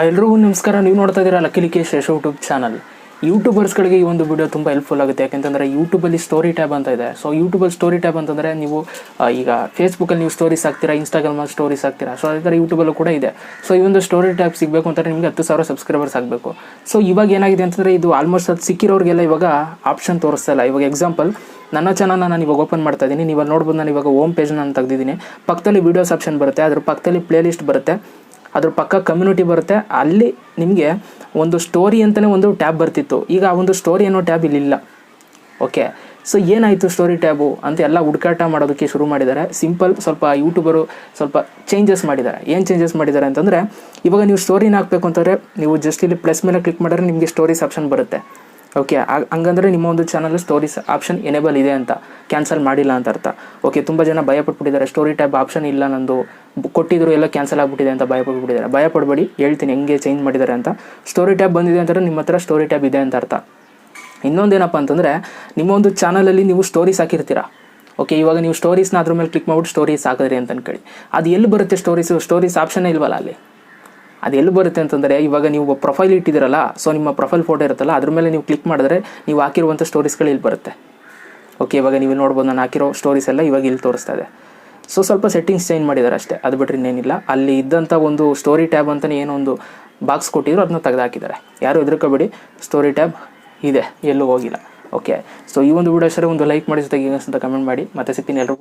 ಎಲ್ರಿಗೂ ನಮಸ್ಕಾರ. ನೀವು ನೋಡ್ತಾ ಇದ್ದೀರಾ ಲಕ್ಕೇಶ್ ಯೂಟ್ಯೂಬ್ ಚಾನಲ್. ಯೂಟ್ಯೂಬರ್ಸ್ಗಳಿಗೆ ಈ ಒಂದು ವಿಡಿಯೋ ತುಂಬ ಹೆಲ್ಪ್ಫುಲ್ ಆಗುತ್ತೆ. ಯಾಕೆಂತಂದರೆ ಯೂಟ್ಯೂಬಲ್ಲಿ ಸ್ಟೋರಿ ಟ್ಯಾಬ್ ಅಂತ ಇದೆ. ಸೊ ಯೂಟ್ಯೂಬಲ್ಲಿ ಸ್ಟೋರಿ ಟ್ಯಾಬ್ ಅಂತಂದರೆ ನೀವು ಈಗ ಫೇಸ್ಬುಕ್ಕಲ್ಲಿ ನೀವು ಸ್ಟೋರೀಸ್ ಹಾಕ್ತೀರಾ, ಇನ್ಸ್ಟಾಗ್ರಾಮಲ್ಲಿ ಸ್ಟೋರೀಸ್ ಹಾಕ್ತೀರಾ. ಸೊ ಅದೇ ಥರ ಯೂಟ್ಯೂಬಲ್ಲೂ ಕೂಡ ಇದೆ. ಸೊ ಈ ಒಂದು ಸ್ಟೋರಿ ಟ್ಯಾಬ್ ಸಿಗಬೇಕು ಅಂತಂದರೆ ನಿಮಗೆ 10,000 ಸಬ್ಸ್ಕ್ರೈಬರ್ಸ್ ಆಗಬೇಕು. ಸೊ ಇವಾಗ ಏನಾಗಿದೆ ಅಂತಂದರೆ ಇದು ಆಲ್ಮೋಸ್ಟ್ ಅದು ಸಿಕ್ಕಿರೋರಿಗೆಲ್ಲ ಇವಾಗ ಆಪ್ಷನ್ ತೋರಿಸ್ತಾ ಇಲ್ಲ. ಇವಾಗ ಎಕ್ಸಾಂಪಲ್ ನನ್ನ ಚಾನಲ್ನ ನಾನು ಇವಾಗ ಓಪನ್ ಮಾಡ್ತಾ ಇದ್ದೀನಿ. ನೀವು ನೋಡ್ಬೋದು, ನಾನು ಇವಾಗ ಹೋಮ್ ಪೇಜ್ ನಾನು ತೆಗೆದಿದ್ದೀನಿ. ಪಕ್ಕದಲ್ಲಿ ವೀಡಿಯೋಸ್ ಆಪ್ಷನ್ ಬರುತ್ತೆ, ಅದ್ರ ಪಕ್ಕದಲ್ಲಿ ಪ್ಲೇ ಲಿಸ್ಟ್ ಬರುತ್ತೆ, ಅದ್ರ ಪಕ್ಕ ಕಮ್ಯುನಿಟಿ ಬರುತ್ತೆ. ಅಲ್ಲಿ ನಿಮಗೆ ಒಂದು ಸ್ಟೋರಿ ಅಂತಲೇ ಒಂದು ಟ್ಯಾಬ್ ಬರ್ತಿತ್ತು. ಈಗ ಆ ಒಂದು ಸ್ಟೋರಿ ಅನ್ನೋ ಟ್ಯಾಬ್ ಇಲ್ಲಿಲ್ಲ. ಓಕೆ, ಸೊ ಏನಾಯಿತು ಸ್ಟೋರಿ ಟ್ಯಾಬು ಅಂತ ಎಲ್ಲ ಹುಡುಕಾಟ ಮಾಡೋದಕ್ಕೆ ಶುರು ಮಾಡಿದ್ದಾರೆ. ಸಿಂಪಲ್ ಸ್ವಲ್ಪ ಯೂಟ್ಯೂಬರು ಸ್ವಲ್ಪ ಚೇಂಜಸ್ ಮಾಡಿದ್ದಾರೆ. ಏನು ಚೇಂಜಸ್ ಮಾಡಿದ್ದಾರೆ ಅಂತಂದರೆ, ಇವಾಗ ನೀವು ಸ್ಟೋರಿನ ಹಾಕಬೇಕು ಅಂತಂದರೆ ನೀವು ಜಸ್ಟ್ ಇಲ್ಲಿ ಪ್ಲಸ್ ಮೇಲೆ ಕ್ಲಿಕ್ ಮಾಡಿದ್ರೆ ನಿಮಗೆ ಸ್ಟೋರೀಸ್ ಆಪ್ಷನ್ ಬರುತ್ತೆ. ಓಕೆ, ಹಂಗಂದರೆ ನಿಮ್ಮ ಒಂದು ಚಾನಲ್ ಸ್ಟೋರೀಸ್ ಆಪ್ಷನ್ ಎನೇಬಲ್ ಇದೆ ಅಂತ, ಕ್ಯಾನ್ಸಲ್ ಮಾಡಿಲ್ಲ ಅಂತ ಅರ್ಥ. ಓಕೆ, ತುಂಬ ಜನ ಭಯಪಟ್ಬಿಟ್ಟಿದ್ದಾರೆ, ಸ್ಟೋರಿ ಟ್ಯಾಬ್ ಆಪ್ಷನ್ ಇಲ್ಲ ನಂದು, ಕೊಟ್ಟಿದ್ರು ಎಲ್ಲ ಕ್ಯಾನ್ಸಲ್ ಆಗಿಬಿಟ್ಟಿದೆ ಅಂತ ಭಯಪಟ್ಬಿಟ್ಟಿದ್ದಾರೆ. ಭಯಪಡಬೇಡಿ, ಹೇಳ್ತೀನಿ ಹೆಂಗೆ ಚೇಂಜ್ ಮಾಡಿದ್ದಾರೆ ಅಂತ. ಸ್ಟೋರಿ ಟ್ಯಾಬ್ ಬಂದಿದೆ ಅಂತಂದರೆ ನಿಮ್ಮ ಹತ್ರ ಸ್ಟೋರಿ ಟ್ಯಾಬ್ ಇದೆ ಅಂತ ಅರ್ಥ. ಇನ್ನೊಂದೇನಪ್ಪ ಅಂತಂದರೆ, ನಿಮ್ಮ ಒಂದು ಚಾನಲಲ್ಲಿ ನೀವು ಸ್ಟೋರೀಸ್ ಹಾಕಿರ್ತೀರಾ. ಓಕೆ, ಇವಾಗ ನೀವು ಸ್ಟೋರೀಸ್ನ ಅದ್ರ ಮೇಲೆ ಕ್ಲಿಕ್ ಮಾಡ್ಬಿಟ್ಟು ಸ್ಟೋರೀಸ್ ಹಾಕಿದ್ರಿ ಅಂತ ಅನ್ಕೊಳ್ಳಿ. ಅದು ಎಲ್ಲಿ ಬರುತ್ತೆ ಸ್ಟೋರೀಸ್ ಆಪ್ಷನ್ನೇ ಇಲ್ವಲ್ಲ ಅಲ್ಲಿ. ಅದು ಎಲ್ಲಿ ಬರುತ್ತೆ ಅಂತಂದರೆ, ಇವಾಗ ನೀವು ಪ್ರೊಫೈಲ್ ಇಟ್ಟಿದ್ದೀರಲ್ಲ, ಸೊ ನಿಮ್ಮ ಪ್ರೊಫೈಲ್ ಫೋಟೋ ಇರುತ್ತಲ್ಲ, ಅದ್ರ ಮೇಲೆ ನೀವು ಕ್ಲಿಕ್ ಮಾಡಿದ್ರೆ ನೀವು ಹಾಕಿರುವಂಥ ಸ್ಟೋರೀಸ್ಗಳು ಇಲ್ಲಿ ಬರುತ್ತೆ. ಓಕೆ, ಇವಾಗ ನೀವು ನೋಡ್ಬೋದು, ನಾನು ಹಾಕಿರೋ ಸ್ಟೋರೀಸ್ ಎಲ್ಲ ಇವಾಗ ಇಲ್ಲಿ ತೋರಿಸ್ತಾ ಇದೆ. ಸೊ ಸ್ವಲ್ಪ ಸೆಟ್ಟಿಂಗ್ಸ್ ಚೇಂಜ್ ಮಾಡಿದ್ದಾರೆ ಅಷ್ಟೇ, ಅದು ಬಿಟ್ಟರೆ ಇನ್ನೇನಿಲ್ಲ. ಅಲ್ಲಿ ಇದ್ದಂಥ ಒಂದು ಸ್ಟೋರಿ ಟ್ಯಾಬ್ ಅಂತಲೇ ಏನೋ ಒಂದು ಬಾಕ್ಸ್ ಕೊಟ್ಟಿದ್ರು, ಅದನ್ನ ತೆಗೆದುಹಾಕಿದ್ದಾರೆ. ಯಾರು ಹೆದರ್ಕೋಬೇಡಿ, ಸ್ಟೋರಿ ಟ್ಯಾಬ್ ಇದೆ, ಎಲ್ಲೂ ಹೋಗಿಲ್ಲ. ಓಕೆ, ಸೊ ಈ ಒಂದು ವಿಡಿಯೋ ಸರಿ ಒಂದು ಲೈಕ್ ಮಾಡಿ, ಜೊತೆಗೆ ಅಂತ ಕಮೆಂಟ್ ಮಾಡಿ. ಮತ್ತೆ ಸಿಗ್ತೀನಿ ಎಲ್ಲರೂ.